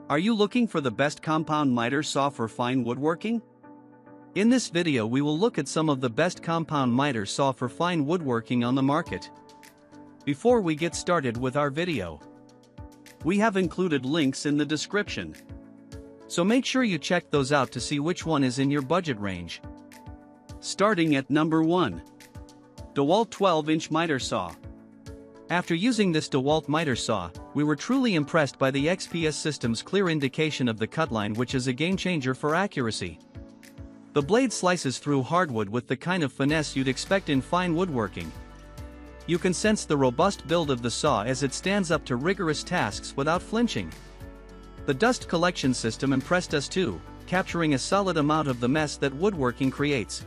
Are you looking for the best compound miter saw for fine woodworking? In this video we will look at some of the best compound miter saw for fine woodworking on the market. Before we get started with our video, we have included links in the description, so make sure you check those out to see which one is in your budget range. Starting at number 1. DEWALT 12-inch miter saw. After using this DEWALT miter saw, we were truly impressed by the XPS system's clear indication of the cut line, which is a game changer for accuracy. The blade slices through hardwood with the kind of finesse you'd expect in fine woodworking. You can sense the robust build of the saw as it stands up to rigorous tasks without flinching. The dust collection system impressed us too, capturing a solid amount of the mess that woodworking creates.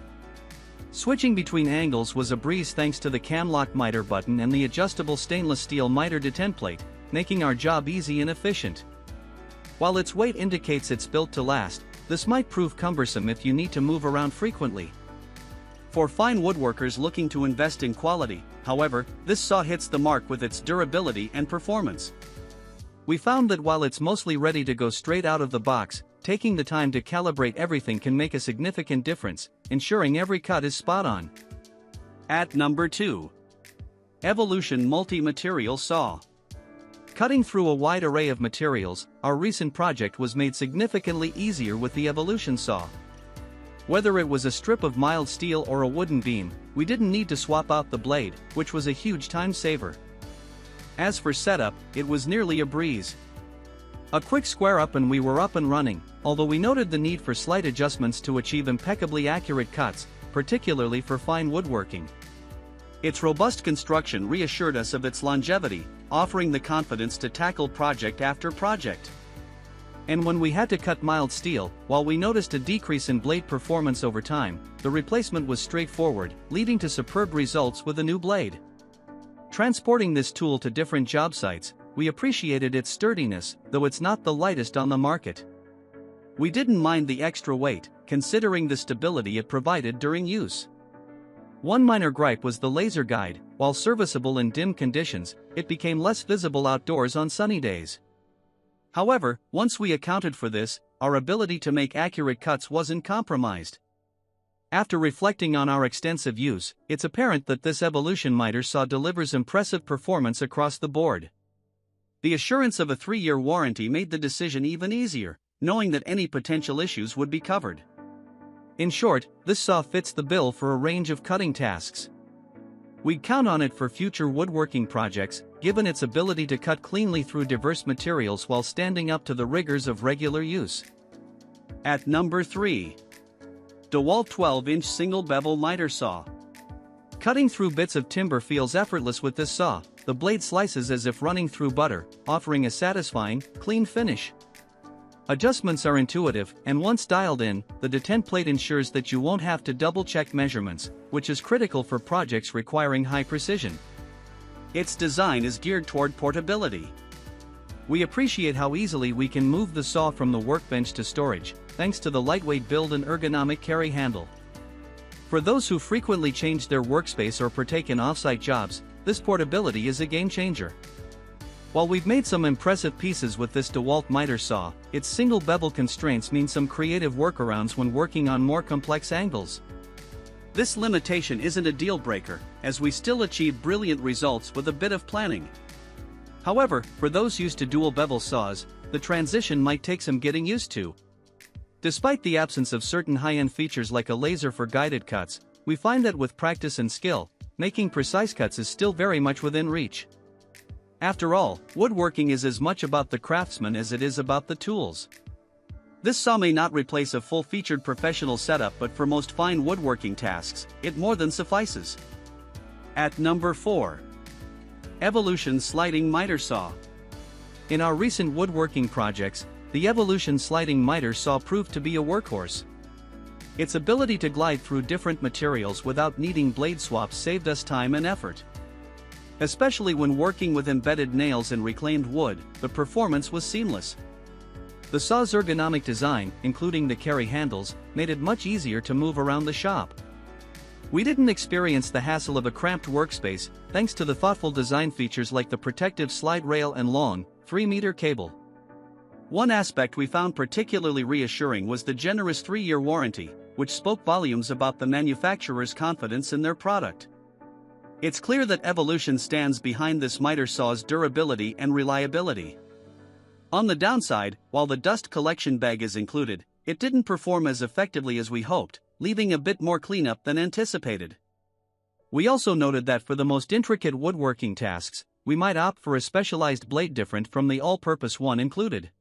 Switching between angles was a breeze thanks to the cam-lock miter button and the adjustable stainless steel miter detent plate, making our job easy and efficient. While its weight indicates it's built to last, this might prove cumbersome if you need to move around frequently. For fine woodworkers looking to invest in quality, however, this saw hits the mark with its durability and performance. We found that while it's mostly ready to go straight out of the box, taking the time to calibrate everything can make a significant difference, ensuring every cut is spot on. At number 2. Evolution Multi-Material Saw. Cutting through a wide array of materials, our recent project was made significantly easier with the Evolution saw. Whether it was a strip of mild steel or a wooden beam, we didn't need to swap out the blade, which was a huge time saver. As for setup, it was nearly a breeze. A quick square up and we were up and running, although we noted the need for slight adjustments to achieve impeccably accurate cuts, particularly for fine woodworking. Its robust construction reassured us of its longevity, offering the confidence to tackle project after project. And when we had to cut mild steel, while we noticed a decrease in blade performance over time, the replacement was straightforward, leading to superb results with a new blade. Transporting this tool to different job sites, we appreciated its sturdiness, though it's not the lightest on the market. We didn't mind the extra weight, considering the stability it provided during use. One minor gripe was the laser guide. While serviceable in dim conditions, it became less visible outdoors on sunny days. However, once we accounted for this, our ability to make accurate cuts wasn't compromised. After reflecting on our extensive use, it's apparent that this Evolution miter saw delivers impressive performance across the board. The assurance of a 3-year warranty made the decision even easier, knowing that any potential issues would be covered. In short, this saw fits the bill for a range of cutting tasks. We'd count on it for future woodworking projects, given its ability to cut cleanly through diverse materials while standing up to the rigors of regular use. At number 3. DEWALT 12-inch Single Bevel Miter Saw. Cutting through bits of timber feels effortless with this saw. The blade slices as if running through butter, offering a satisfying, clean finish. Adjustments are intuitive, and once dialed in, the detent plate ensures that you won't have to double-check measurements, which is critical for projects requiring high precision. Its design is geared toward portability. We appreciate how easily we can move the saw from the workbench to storage, thanks to the lightweight build and ergonomic carry handle. For those who frequently change their workspace or partake in off-site jobs, this portability is a game changer. While we've made some impressive pieces with this DEWALT miter saw, its single bevel constraints mean some creative workarounds when working on more complex angles. This limitation isn't a deal breaker, as we still achieve brilliant results with a bit of planning. However, for those used to dual bevel saws, the transition might take some getting used to. Despite the absence of certain high-end features like a laser for guided cuts, we find that with practice and skill, making precise cuts is still very much within reach. After all, woodworking is as much about the craftsman as it is about the tools. This saw may not replace a full-featured professional setup, but for most fine woodworking tasks, it more than suffices. At number 4. Evolution Sliding Miter Saw. In our recent woodworking projects, the Evolution Sliding Miter Saw proved to be a workhorse. Its ability to glide through different materials without needing blade swaps saved us time and effort. Especially when working with embedded nails and reclaimed wood, the performance was seamless. The saw's ergonomic design, including the carry handles, made it much easier to move around the shop. We didn't experience the hassle of a cramped workspace, thanks to the thoughtful design features like the protective slide rail and long, 3-meter cable. One aspect we found particularly reassuring was the generous 3-year warranty, which spoke volumes about the manufacturer's confidence in their product. It's clear that Evolution stands behind this miter saw's durability and reliability. On the downside, while the dust collection bag is included, it didn't perform as effectively as we hoped, leaving a bit more cleanup than anticipated. We also noted that for the most intricate woodworking tasks, we might opt for a specialized blade different from the all-purpose one included.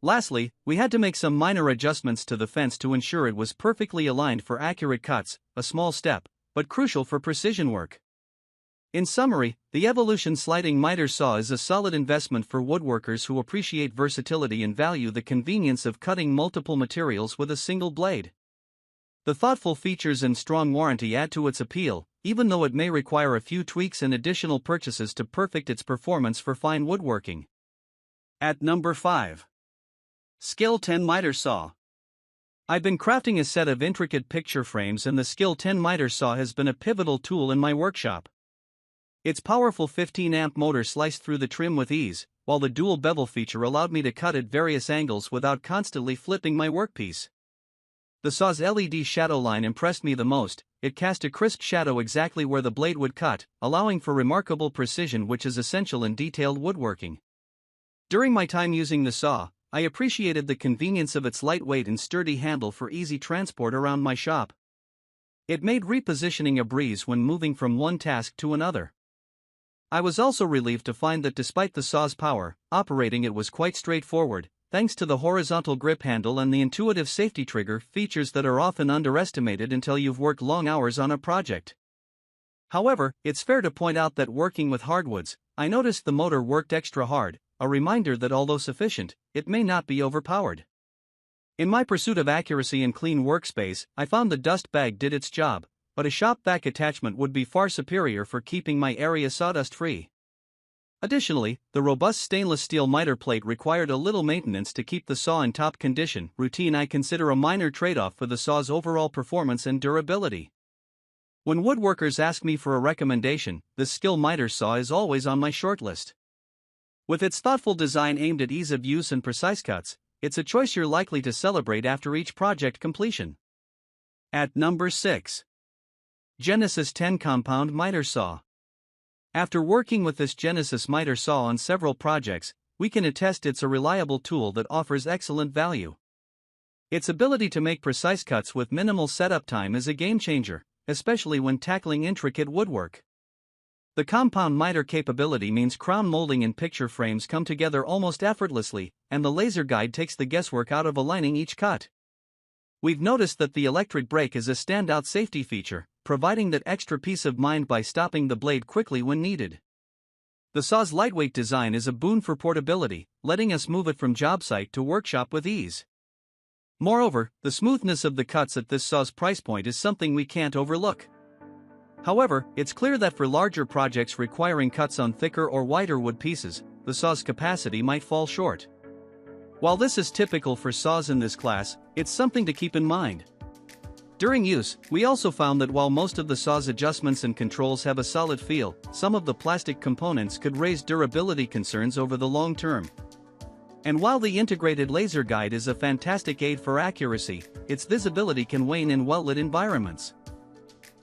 Lastly, we had to make some minor adjustments to the fence to ensure it was perfectly aligned for accurate cuts, a small step, but crucial for precision work. In summary, the Evolution sliding miter saw is a solid investment for woodworkers who appreciate versatility and value the convenience of cutting multiple materials with a single blade. The thoughtful features and strong warranty add to its appeal, even though it may require a few tweaks and additional purchases to perfect its performance for fine woodworking. At number 5. Skil 10 Miter Saw. I've been crafting a set of intricate picture frames, and the Skil 10 Miter Saw has been a pivotal tool in my workshop. Its powerful 15-amp motor sliced through the trim with ease, while the dual bevel feature allowed me to cut at various angles without constantly flipping my workpiece. The saw's LED shadow line impressed me the most. It cast a crisp shadow exactly where the blade would cut, allowing for remarkable precision which is essential in detailed woodworking. During my time using the saw, I appreciated the convenience of its lightweight and sturdy handle for easy transport around my shop. It made repositioning a breeze when moving from one task to another. I was also relieved to find that despite the saw's power, operating it was quite straightforward, thanks to the horizontal grip handle and the intuitive safety trigger, features that are often underestimated until you've worked long hours on a project. However, it's fair to point out that working with hardwoods, I noticed the motor worked extra hard, a reminder that although sufficient, it may not be overpowered. In my pursuit of accuracy and clean workspace, I found the dust bag did its job, but a shop vac attachment would be far superior for keeping my area sawdust free. Additionally, the robust stainless steel miter plate required a little maintenance to keep the saw in top condition, routine I consider a minor trade-off for the saw's overall performance and durability. When woodworkers ask me for a recommendation, the Skil miter saw is always on my shortlist. With its thoughtful design aimed at ease of use and precise cuts, it's a choice you're likely to celebrate after each project completion. At number 6. Genesis 10 Compound Miter Saw. After working with this Genesis miter saw on several projects, we can attest it's a reliable tool that offers excellent value. Its ability to make precise cuts with minimal setup time is a game-changer, especially when tackling intricate woodwork. The compound miter capability means crown molding and picture frames come together almost effortlessly, and the laser guide takes the guesswork out of aligning each cut. We've noticed that the electric brake is a standout safety feature, providing that extra peace of mind by stopping the blade quickly when needed. The saw's lightweight design is a boon for portability, letting us move it from job site to workshop with ease. Moreover, the smoothness of the cuts at this saw's price point is something we can't overlook. However, it's clear that for larger projects requiring cuts on thicker or wider wood pieces, the saw's capacity might fall short. While this is typical for saws in this class, it's something to keep in mind. During use, we also found that while most of the saw's adjustments and controls have a solid feel, some of the plastic components could raise durability concerns over the long term. And while the integrated laser guide is a fantastic aid for accuracy, its visibility can wane in well-lit environments.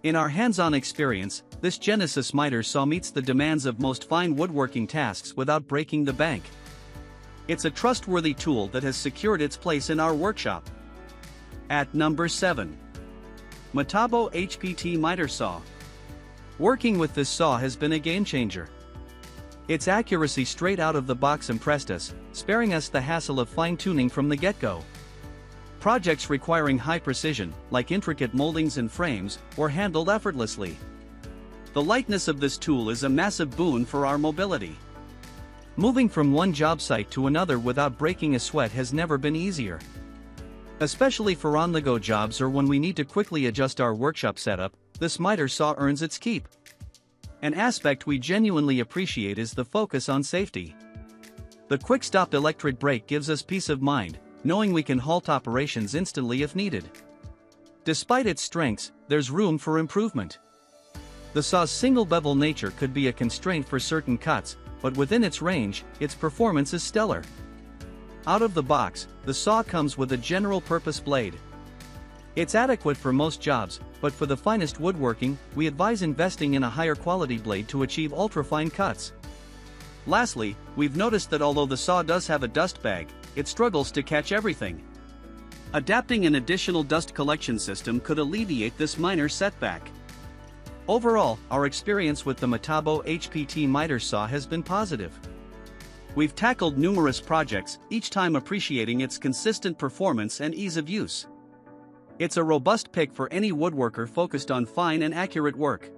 In our hands-on experience, this Genesis miter saw meets the demands of most fine woodworking tasks without breaking the bank. It's a trustworthy tool that has secured its place in our workshop. At number 7. Metabo HPT Miter Saw. Working with this saw has been a game-changer. Its accuracy straight out of the box impressed us, sparing us the hassle of fine-tuning from the get-go. Projects requiring high precision, like intricate moldings and frames, were handled effortlessly. The lightness of this tool is a massive boon for our mobility. Moving from one job site to another without breaking a sweat has never been easier. Especially for on-the-go jobs or when we need to quickly adjust our workshop setup, this miter saw earns its keep. An aspect we genuinely appreciate is the focus on safety. The quick-stop electric brake gives us peace of mind, knowing we can halt operations instantly if needed. Despite its strengths, there's room for improvement. The saw's single bevel nature could be a constraint for certain cuts, but within its range, its performance is stellar. Out of the box, the saw comes with a general-purpose blade. It's adequate for most jobs, but for the finest woodworking, we advise investing in a higher quality blade to achieve ultra-fine cuts. Lastly, we've noticed that although the saw does have a dust bag, it struggles to catch everything. Adapting an additional dust collection system could alleviate this minor setback. Overall, our experience with the Metabo HPT Miter Saw has been positive. We've tackled numerous projects, each time appreciating its consistent performance and ease of use. It's a robust pick for any woodworker focused on fine and accurate work.